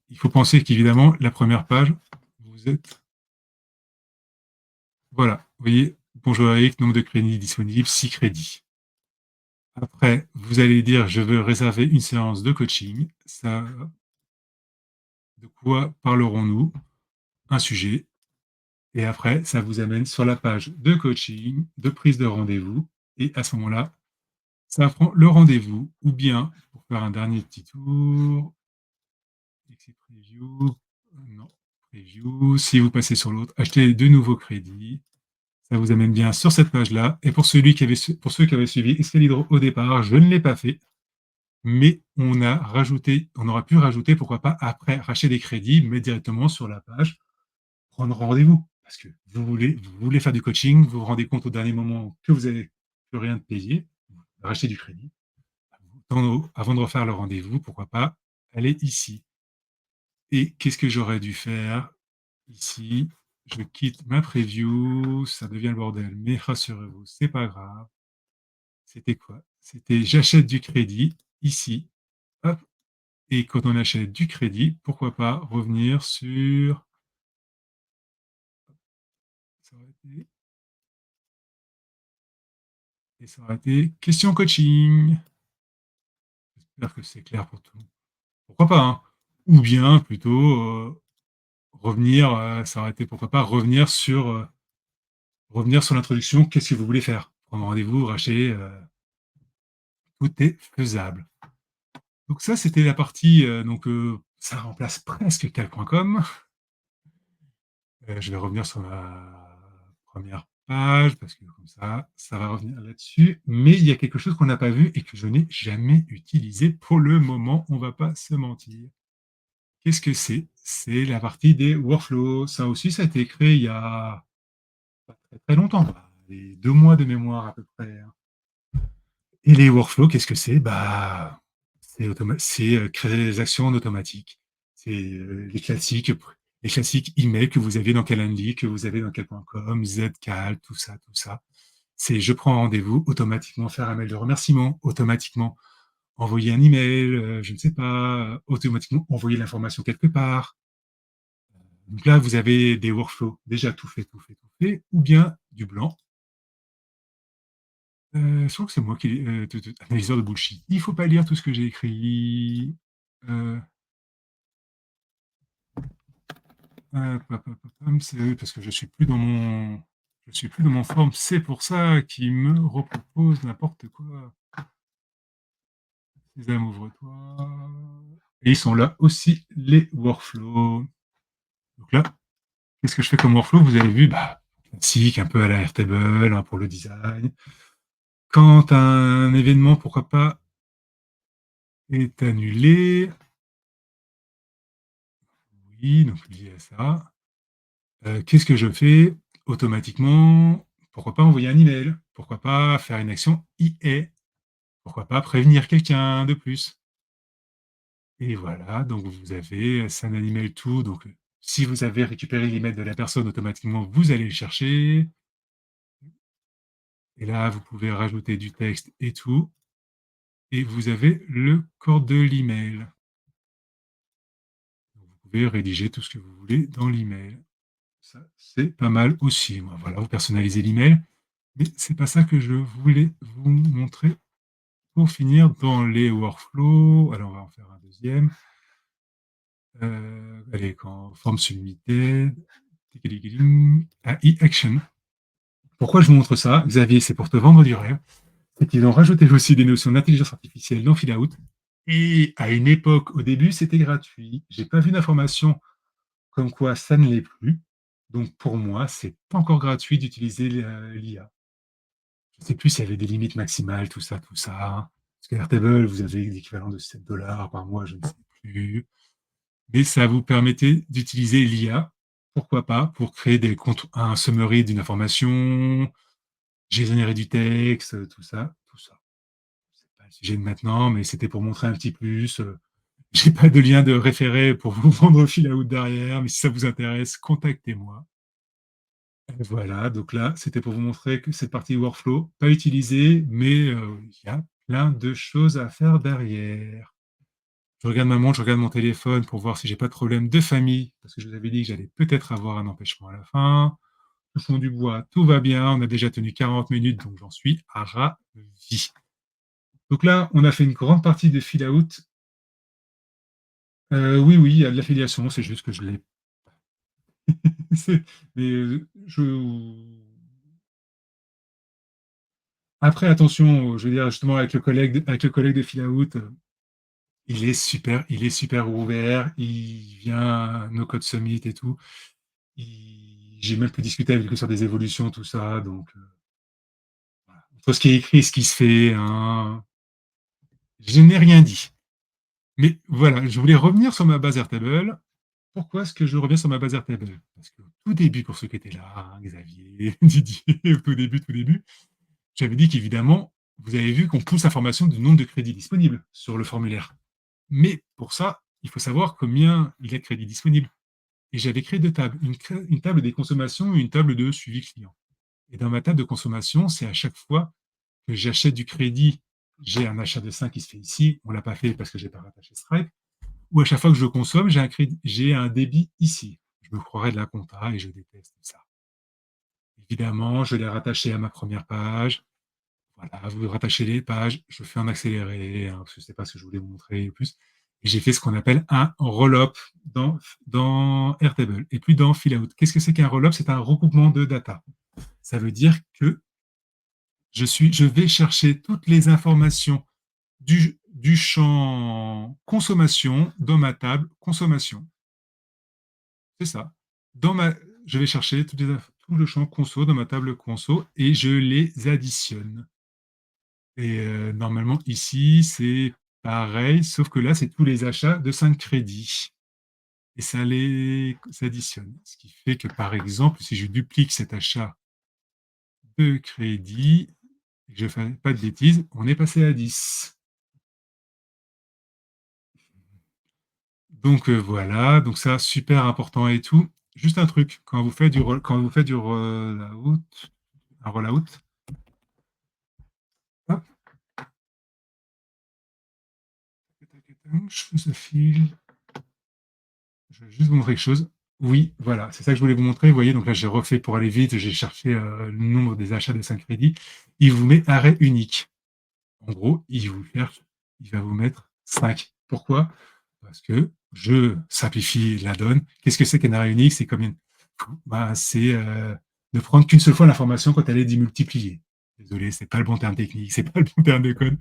il faut penser qu'évidemment, la première page, vous êtes. Voilà, vous voyez, bonjour Eric, nombre de crédits disponibles, 6 crédits. Après, vous allez dire, je veux réserver une séance de coaching. Ça, de quoi parlerons-nous? Un sujet. Et après, ça vous amène sur la page de coaching, de prise de rendez-vous. Et à ce moment-là, ça prend le rendez-vous. Ou bien, pour faire un dernier petit tour, exit preview, non, preview. Si vous passez sur l'autre, achetez de nouveaux crédits. Ça vous amène bien sur cette page-là. Et pour pour ceux qui avaient suivi Excalibur au départ, je ne l'ai pas fait. Mais on aura pu rajouter, pourquoi pas, après, racheter des crédits, mais directement sur la page, prendre rendez-vous. Parce que vous voulez faire du coaching, vous vous rendez compte au dernier moment que vous n'avez plus rien de payé, racheter du crédit. Avant de refaire le rendez-vous, pourquoi pas, aller ici. Et qu'est-ce que j'aurais dû faire ici? Je quitte ma preview, ça devient le bordel, mais rassurez-vous, c'est pas grave. C'était quoi? C'était j'achète du crédit ici. Hop. Et quand on achète du crédit, pourquoi pas revenir sur. Ça aurait été, et ça aurait été question coaching. J'espère que c'est clair pour tout le monde. Pourquoi pas, hein? Ou bien plutôt revenir, ça aurait été pourquoi pas revenir sur l'introduction, qu'est-ce que vous voulez faire? Prendre rendez-vous, racheter, tout est faisable. Donc ça, c'était la partie, ça remplace presque calc.com. Je vais revenir sur ma première page parce que comme ça va revenir là-dessus. Mais il y a quelque chose qu'on n'a pas vu et que je n'ai jamais utilisé pour le moment, on va pas se mentir. Qu'est-ce que c'est? C'est la partie des workflows. Ça aussi, ça a été créé il y a pas très, très longtemps, bah, les 2 mois de mémoire à peu près, hein. Et les workflows, qu'est-ce que c'est? Bah, c'est créer des actions en automatique. C'est, les classiques emails que vous avez dans Calendly, que vous avez dans quel.com, Zcal, tout ça, tout ça. C'est je prends rendez-vous, automatiquement faire un mail de remerciement, automatiquement envoyer un email, je ne sais pas, automatiquement envoyer l'information quelque part. Donc là, vous avez des workflows déjà tout fait, tout fait, tout fait, ou bien du blanc. Je crois que c'est moi qui analyseur de bullshit. Il faut pas lire tout ce que j'ai écrit. Heu, c'est oui, parce que je suis plus dans mon forme. C'est pour ça qu'il me repropose n'importe quoi. Sésame, ouvre-toi. Et ils sont là aussi, les workflows. Donc là, qu'est-ce que je fais comme workflow? Vous avez vu, bah, classique, un peu à la Airtable, hein, pour le design. Quand un événement, pourquoi pas, est annulé, oui, donc lié à ça. Qu'est-ce que je fais? Automatiquement, pourquoi pas envoyer un email? Pourquoi pas faire une action IA? Pourquoi pas prévenir quelqu'un de plus? Et voilà, donc vous avez send un email to, donc si vous avez récupéré l'email de la personne, automatiquement, vous allez le chercher. Et là, vous pouvez rajouter du texte et tout. Et vous avez le corps de l'email. Vous pouvez rédiger tout ce que vous voulez dans l'email. Ça, c'est pas mal aussi. Voilà, vous personnalisez l'email. Mais c'est pas ça que je voulais vous montrer pour finir dans les workflows. Alors, on va en faire un deuxième. Allez, quand forme submitted, AI action. Pourquoi je vous montre ça, Xavier? C'est pour te vendre du rêve. C'est qu'ils ont rajouté aussi des notions d'intelligence artificielle dans Filout. Et à une époque, au début, c'était gratuit. J'ai pas vu d'information comme quoi ça ne l'est plus. Donc pour moi, c'est pas encore gratuit d'utiliser l'IA. Je ne sais plus s'il y avait des limites maximales, tout ça, tout ça. Parce que Airtable, vous avez l'équivalent de 7 dollars par mois, je ne sais plus. Mais ça vous permettait d'utiliser l'IA, pourquoi pas, pour créer un summary d'une information, générer du texte, tout ça, tout ça. C'est pas le sujet de maintenant, mais c'était pour montrer un petit plus. J'ai pas de lien de référé pour vous vendre fil à out derrière, mais si ça vous intéresse, contactez-moi. Voilà, donc là, c'était pour vous montrer que cette partie workflow, pas utilisée, mais il y a plein de choses à faire derrière. Je regarde ma montre, je regarde mon téléphone pour voir si j'ai pas de problème de famille, parce que je vous avais dit que j'allais peut-être avoir un empêchement à la fin. Touchons du bois, tout va bien, on a déjà tenu 40 minutes, donc j'en suis ravi. Donc là, on a fait une grande partie de fill out. Oui, oui, il y a de l'affiliation, c'est juste que je l'ai. Mais après, attention, je veux dire, justement, avec le collègue de fill out, il est super ouvert, il vient à nos codes summit et tout. J'ai même pu discuter avec lui sur des évolutions, tout ça, donc voilà. Entre ce qui est écrit et ce qui se fait, hein, je n'ai rien dit. Mais voilà, je voulais revenir sur ma base Airtable. Pourquoi est-ce que je reviens sur ma base Airtable? Parce qu'au tout début, pour ceux qui étaient là, hein, Xavier, Didier, au tout début, j'avais dit qu'évidemment, vous avez vu qu'on pousse l'information du nombre de crédits disponibles sur le formulaire. Mais pour ça, il faut savoir combien il y a de crédits disponibles. Et j'avais créé deux tables, une table des consommations et une table de suivi client. Et dans ma table de consommation, c'est à chaque fois que j'achète du crédit, j'ai un achat de 5 qui se fait ici, on ne l'a pas fait parce que je n'ai pas rattaché Stripe, ou à chaque fois que je consomme, j'ai un débit ici. Je me croirais de la compta et je déteste ça. Évidemment, je l'ai rattaché à ma première page. Voilà, vous rattachez les pages, je fais en accéléré, hein, parce que ce n'est pas ce que je voulais vous montrer le plus. J'ai fait ce qu'on appelle un roll-up dans Airtable et plus dans Fillout. Qu'est-ce que c'est qu'un roll-up? C'est un recoupement de data. Ça veut dire que je vais chercher toutes les informations du champ consommation dans ma table consommation. C'est ça. Dans ma, je vais chercher tout le champ conso dans ma table conso et je les additionne. Et normalement, ici, c'est pareil, sauf que là, c'est tous les achats de 5 crédits. Et ça les additionne. Ce qui fait que, par exemple, si je duplique cet achat de crédit, et que je ne fais pas de bêtises, on est passé à 10. Donc voilà, donc ça, super important et tout. Juste un truc, quand vous faites quand vous faites du rollout, un rollout, hop, je fais fil, je vais juste vous montrer quelque chose. Oui, voilà, c'est ça que je voulais vous montrer. Vous voyez, donc là, j'ai refait pour aller vite, j'ai cherché le nombre des achats de 5 crédits. Il vous met arrêt unique. En gros, il va vous mettre 5. Pourquoi? Parce que je simplifie la donne. Qu'est-ce que c'est qu'un arrêt unique? C'est comme c'est ne prendre qu'une seule fois l'information quand elle est démultipliée. Désolé, c'est pas le bon terme technique, c'est pas le bon terme de code.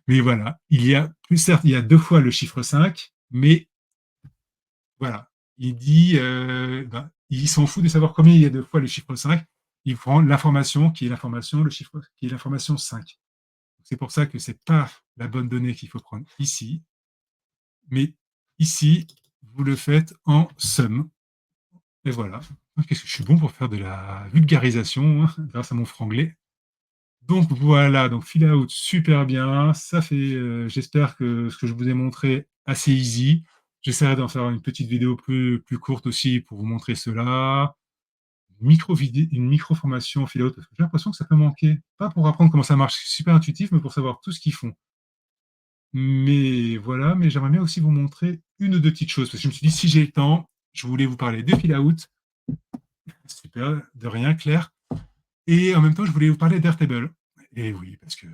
Mais voilà, certes, il y a 2 fois le chiffre 5, mais voilà. Il s'en fout de savoir combien il y a 2 fois le chiffre 5. Il prend l'information qui est l'information, le chiffre qui est l'information 5. C'est pour ça que c'est pas la bonne donnée qu'il faut prendre ici, mais ici, vous le faites en somme. Et voilà. Qu'est-ce que je suis bon pour faire de la vulgarisation grâce à mon franglais. Donc voilà, donc fill out super bien. Ça fait, j'espère que ce que je vous ai montré assez easy. J'essaierai d'en faire une petite vidéo plus courte aussi pour vous montrer cela. Une micro formation fill out parce que j'ai l'impression que ça peut manquer. Pas pour apprendre comment ça marche, c'est super intuitif, mais pour savoir tout ce qu'ils font. Mais voilà, mais j'aimerais bien aussi vous montrer une ou deux petites choses parce que je me suis dit si j'ai le temps, je voulais vous parler de fill out. Super, de rien, Claire. Et en même temps, je voulais vous parler d'Airtable. Et oui, parce que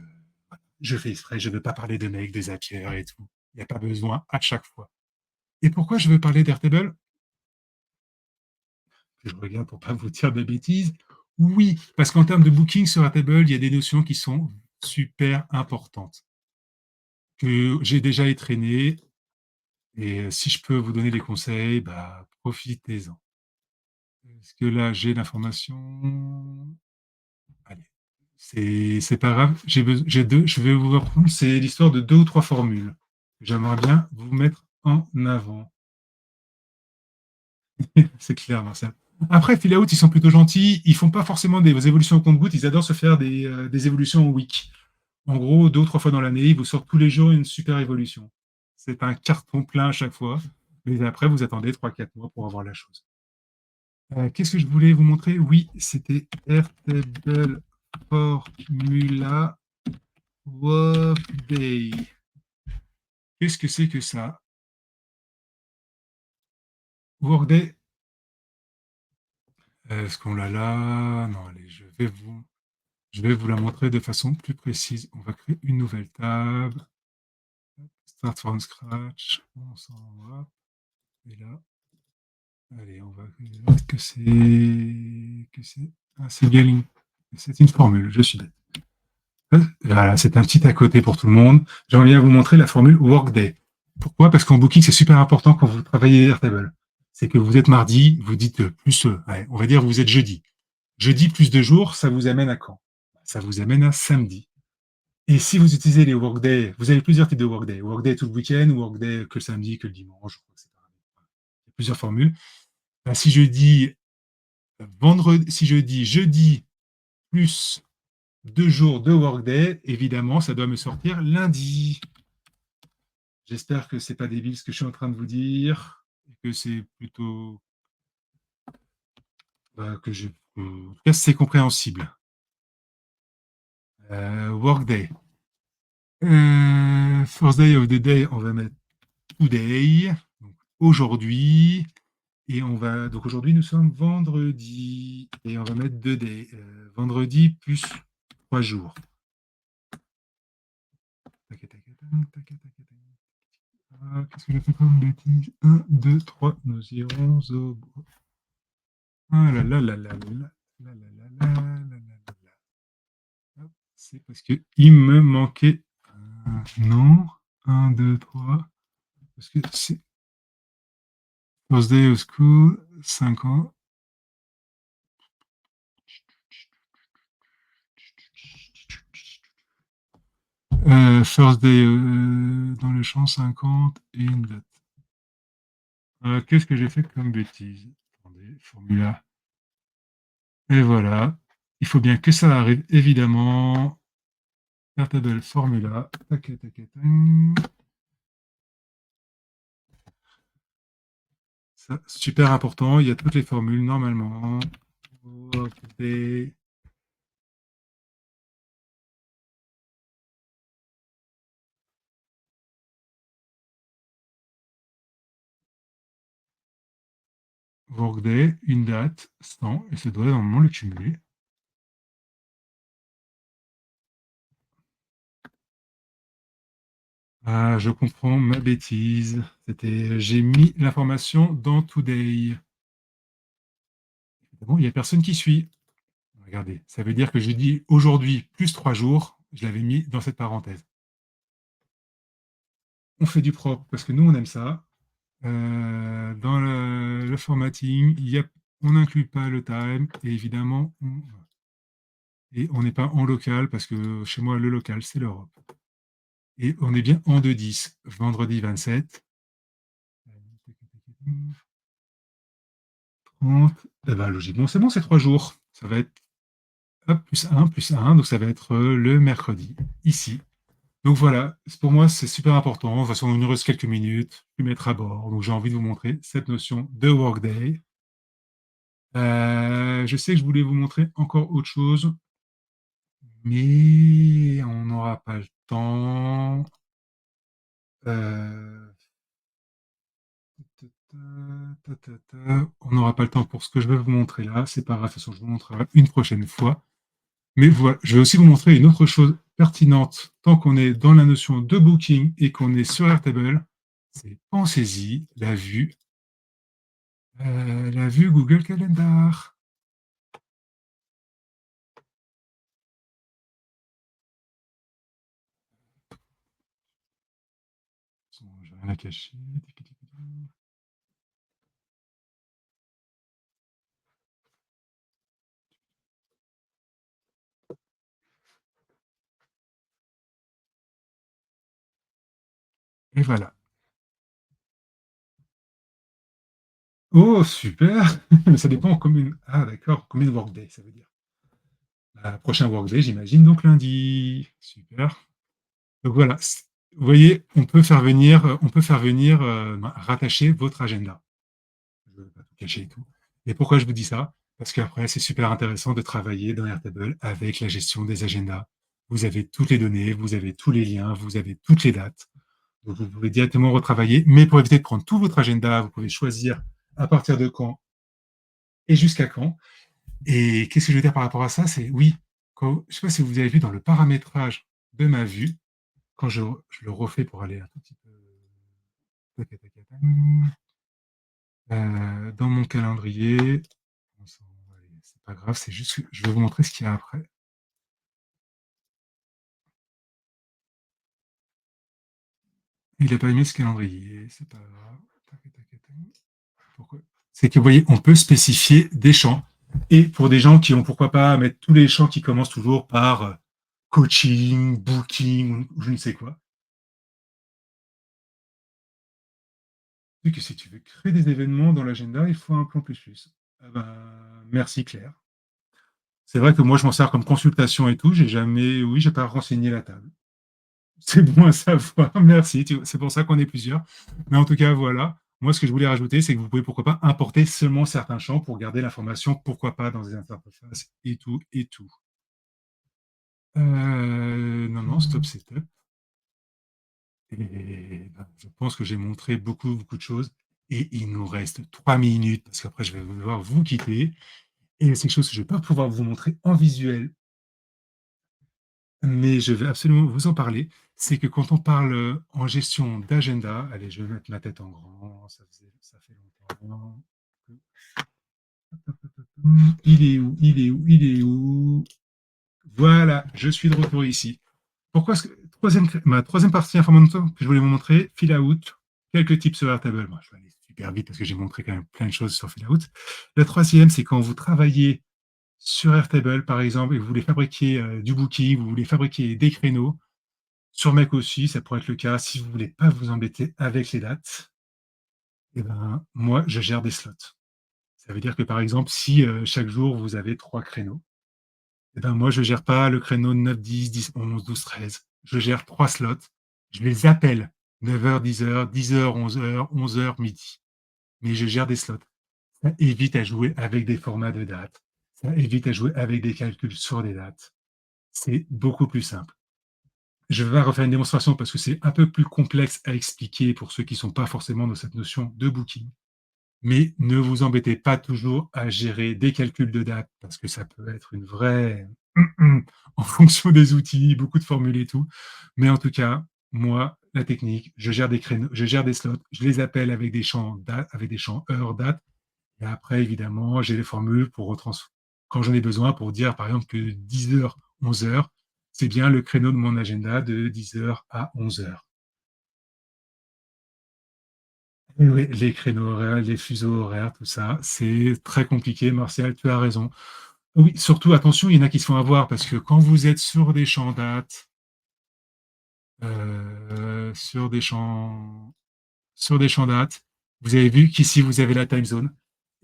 je fais exprès, je ne veux pas parler de Make, de Zapier et tout. Il n'y a pas besoin à chaque fois. Et pourquoi je veux parler d'Airtable? Je regarde pour ne pas vous dire de bêtises. Oui, parce qu'en termes de booking sur Airtable, il y a des notions qui sont super importantes, que j'ai déjà étraînées. Et si je peux vous donner des conseils, bah, profitez-en. Parce que là, j'ai l'information. Allez, c'est pas grave. J'ai deux. Je vais vous reprendre. C'est l'histoire de 2 ou 3 formules. J'aimerais bien vous mettre en avant. C'est clair, Marcel. Après, Filaout, ils sont plutôt gentils. Ils font pas forcément des évolutions au compte-gouttes. Ils adorent se faire des évolutions au week. En gros, 2 ou 3 fois dans l'année, ils vous sortent tous les jours une super évolution. C'est un carton plein à chaque fois. Mais après, vous attendez 3 4 mois pour avoir la chose. Qu'est-ce que je voulais vous montrer? Oui, c'était Airtable Formula Workday. Qu'est-ce que c'est que ça? Workday, est-ce qu'on l'a là? Non, allez, je vais vous la montrer de façon plus précise. On va créer une nouvelle table. Start from scratch. On s'en va. Et là, allez, on va c'est bien. C'est une formule. Je suis bête. Voilà, c'est un petit à côté pour tout le monde. J'aimerais bien vous montrer la formule Workday. Pourquoi? Parce qu'en booking, c'est super important quand vous travaillez Airtable. C'est que vous êtes mardi, vous dites plus, ouais, on va dire vous êtes jeudi. Jeudi plus 2 jours, ça vous amène à quand? Ça vous amène à samedi. Et si vous utilisez les Workday, vous avez plusieurs types de Workday. Workday tout le week-end, Workday que le samedi, que le dimanche. Je crois que c'est pareil. Il y a plusieurs formules. Ben, si je dis jeudi plus 2 jours de Workday, évidemment, ça doit me sortir lundi. J'espère que c'est pas débile ce que je suis en train de vous dire et que c'est plutôt en tout cas c'est compréhensible. Workday. First day of the day, on va mettre today, donc aujourd'hui, et on va donc aujourd'hui nous sommes vendredi et on va mettre 2 day, vendredi plus 3 jours. Qu'est-ce que j'ai fait comme bêtise? 1, 2, 3, nous irons au bout. Ah là là là là là là là là là là là là là. C'est parce que il me manquait un nom. 1, 2, 3. Parce que c'est First Day of School, 5 ans. First Day dans le champ 50 et une date. Qu'est-ce que j'ai fait comme bêtise? Attendez, formula. Et voilà. Il faut bien que ça arrive, évidemment. Airtable formula. Tac, tac, tac, tac. Ça, super important. Il y a toutes les formules normalement. Workday. Workday, une date, 100, et ça doit normalement le cumuler. Ah, je comprends ma bêtise. J'ai mis l'information dans Today. Bon, il n'y a personne qui suit. Regardez, ça veut dire que je dis aujourd'hui plus 3 jours. Je l'avais mis dans cette parenthèse. On fait du propre parce que nous, on aime ça. Dans le formatting, on n'inclut pas le time et évidemment, on n'est pas en local parce que chez moi, le local, c'est l'Europe. Et on est bien en 2-10, vendredi 27. 30, eh ben, logiquement, c'est bon, c'est 3 jours. Ça va être hop, plus un, donc ça va être le mercredi, ici. Donc voilà, pour moi, c'est super important. De toute façon, il nous reste quelques minutes, je vais mettre à bord. Donc j'ai envie de vous montrer cette notion de workday. Je sais que je voulais vous montrer encore autre chose, mais on n'aura pas le temps. Euh, On n'aura pas le temps pour ce que je vais vous montrer là. C'est pas grave, de toute façon, je vous montrerai une prochaine fois. Mais voilà, je vais aussi vous montrer une autre chose pertinente tant qu'on est dans la notion de booking et qu'on est sur Airtable. C'est pensez-y, la vue Google Calendar. J'ai rien à cacher. Et voilà. Oh, super! Mais ça dépend combien. Ah, d'accord, combien de workday, ça veut dire. Prochain workday, j'imagine, donc lundi. Super. Donc voilà. Vous voyez, on peut faire venir rattacher votre agenda. Je ne veux pas tout cacher et tout. Et pourquoi je vous dis ça? Parce qu'après, c'est super intéressant de travailler dans Airtable avec la gestion des agendas. Vous avez toutes les données, vous avez tous les liens, vous avez toutes les dates. Donc, vous pouvez directement retravailler. Mais pour éviter de prendre tout votre agenda, vous pouvez choisir à partir de quand et jusqu'à quand. Et qu'est-ce que je veux dire par rapport à ça? C'est oui, je ne sais pas si vous avez vu dans le paramétrage de ma vue, quand je le refais pour aller un tout petit peu dans mon calendrier. C'est pas grave, c'est juste que je vais vous montrer ce qu'il y a après. Il n'a pas aimé ce calendrier, c'est pas grave. Pourquoi? C'est que vous voyez, on peut spécifier des champs. Et pour des gens qui ont, pourquoi pas, mettre tous les champs qui commencent toujours par coaching, booking, ou je ne sais quoi. Et que si tu veux créer des événements dans l'agenda, il faut un plan plus plus. Ah ben, merci Claire. C'est vrai que moi, je m'en sers comme consultation et tout. Oui, j'ai pas renseigné la table. C'est bon à savoir. Merci. C'est pour ça qu'on est plusieurs. Mais en tout cas, voilà. Moi, ce que je voulais rajouter, c'est que vous pouvez, pourquoi pas, importer seulement certains champs pour garder l'information, pourquoi pas, dans des interfaces et tout, et tout. Non, non, stop, c'est top. Et ben, je pense que j'ai montré beaucoup, beaucoup de choses. Et il nous reste 3 minutes, parce qu'après, je vais devoir vous quitter. Et c'est quelque chose que je ne vais pas pouvoir vous montrer en visuel mais je vais absolument vous en parler. C'est que quand on parle en gestion d'agenda, allez, je vais mettre ma tête en grand, ça fait longtemps. Il est où? Il est où? Il est où? Voilà, je suis de retour ici. Pourquoi est-ce que ma troisième partie informatique que je voulais vous montrer, fill out, quelques tips sur Airtable. Moi, je vais aller super vite parce que j'ai montré quand même plein de choses sur fill out. La troisième, c'est quand vous travaillez sur Airtable, par exemple, et vous voulez fabriquer du booking, vous voulez fabriquer des créneaux. Sur Mac aussi, ça pourrait être le cas. Si vous voulez pas vous embêter avec les dates, eh ben, moi, je gère des slots. Ça veut dire que, par exemple, si chaque jour, vous avez 3 créneaux, eh ben, moi, je ne gère pas le créneau 9, 10, 10, 11, 12, 13. Je gère 3 slots. Je les appelle 9h, 10h, 10h, 11h, 11h, midi. Mais je gère des slots. Ça évite à jouer avec des formats de dates. Ça évite à jouer avec des calculs sur des dates. C'est beaucoup plus simple. Je vais refaire une démonstration parce que c'est un peu plus complexe à expliquer pour ceux qui ne sont pas forcément dans cette notion de booking. Mais ne vous embêtez pas toujours à gérer des calculs de date parce que ça peut être une vraie en fonction des outils, beaucoup de formules et tout. Mais en tout cas, moi, la technique, je gère des créneaux, je gère des slots, je les appelle avec des champs date, avec des champs heure date. Et après, évidemment, j'ai les formules pour quand j'en ai besoin pour dire, par exemple, que 10h, 11h, c'est bien le créneau de mon agenda de 10h à 11h. Et oui, les créneaux horaires, les fuseaux horaires, tout ça, c'est très compliqué. Martial, tu as raison. Oui, surtout, attention, il y en a qui se font avoir parce que quand vous êtes sur des champs dates, sur des champs, dates, vous avez vu qu'ici vous avez la time zone.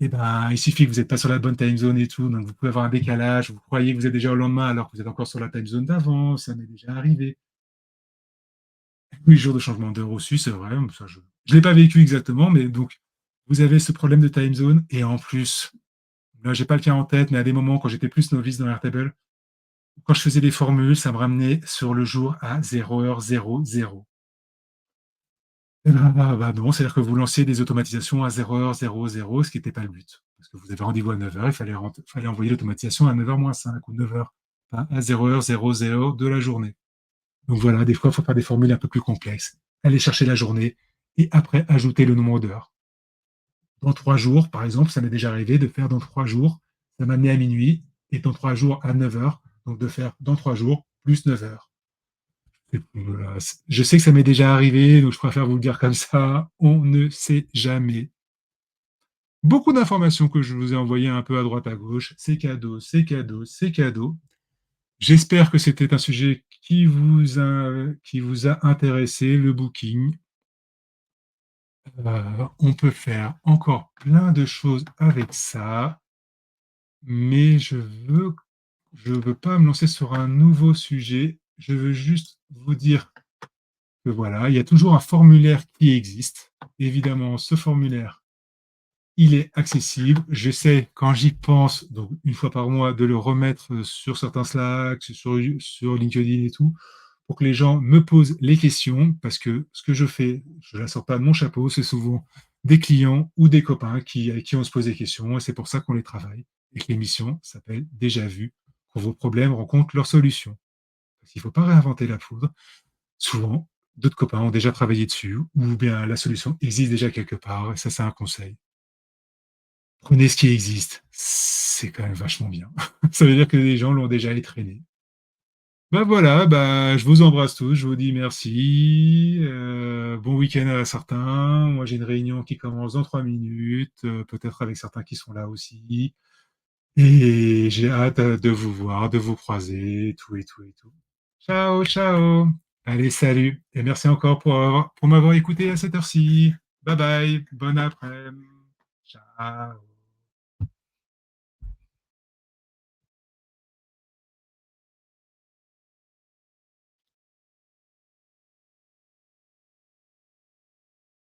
Et ben, il suffit que vous n'êtes pas sur la bonne time zone et tout, donc vous pouvez avoir un décalage. Vous croyez que vous êtes déjà au lendemain alors que vous êtes encore sur la time zone d'avant. Ça m'est déjà arrivé. 8 jours de changement d'heure aussi, c'est vrai. Ça, je ne l'ai pas vécu exactement, mais donc vous avez ce problème de time zone et en plus, là, j'ai pas le cas en tête, mais à des moments, quand j'étais plus novice dans Airtable, quand je faisais des formules, ça me ramenait sur le jour à 0h00. Et bah non, c'est-à-dire que vous lanciez des automatisations à 0h00, ce qui n'était pas le but. Parce que vous avez rendez-vous à 9h, fallait envoyer l'automatisation à 9h-5 ou 9h, pas à 0h00 de la journée. Donc voilà, des fois, il faut faire des formules un peu plus complexes. Aller chercher la journée et après ajouter le nombre d'heures. Dans 3 jours, par exemple, ça m'est déjà arrivé de faire dans 3 jours, ça m'a amené à minuit, et dans 3 jours à 9 heures, donc de faire dans 3 jours plus 9 heures. Et voilà. Je sais que ça m'est déjà arrivé, donc je préfère vous le dire comme ça, on ne sait jamais. Beaucoup d'informations que je vous ai envoyées un peu à droite à gauche, c'est cadeau, c'est cadeau, c'est cadeau. J'espère que c'était un sujet qui vous a intéressé, le booking. On peut faire encore plein de choses avec ça, mais je veux pas me lancer sur un nouveau sujet. Je veux juste vous dire que voilà, il y a toujours un formulaire qui existe. Évidemment, ce formulaire, il est accessible. J'essaie, quand j'y pense, donc une fois par mois, de le remettre sur certains Slack, sur LinkedIn et tout, pour que les gens me posent les questions, parce que ce que je fais, je ne la sors pas de mon chapeau, c'est souvent des clients ou des copains avec qui on se pose des questions, et c'est pour ça qu'on les travaille, et que l'émission s'appelle Déjà vu, quand vos problèmes rencontrent leurs solutions. Parce qu'il ne faut pas réinventer la poudre. Souvent, d'autres copains ont déjà travaillé dessus, ou bien la solution existe déjà quelque part, et ça, c'est un conseil. Prenez ce qui existe, c'est quand même vachement bien. Ça veut dire que les gens l'ont déjà étraîné. Bah voilà, bah, je vous embrasse tous, je vous dis merci. Bon week-end à certains. Moi, j'ai une réunion qui commence dans 3 minutes, peut-être avec certains qui sont là aussi. Et j'ai hâte de vous voir, de vous croiser, tout et tout et tout. Ciao, ciao. Allez, salut. Et merci encore pour m'avoir écouté à cette heure-ci. Bye bye. Bon après-midi. Ciao.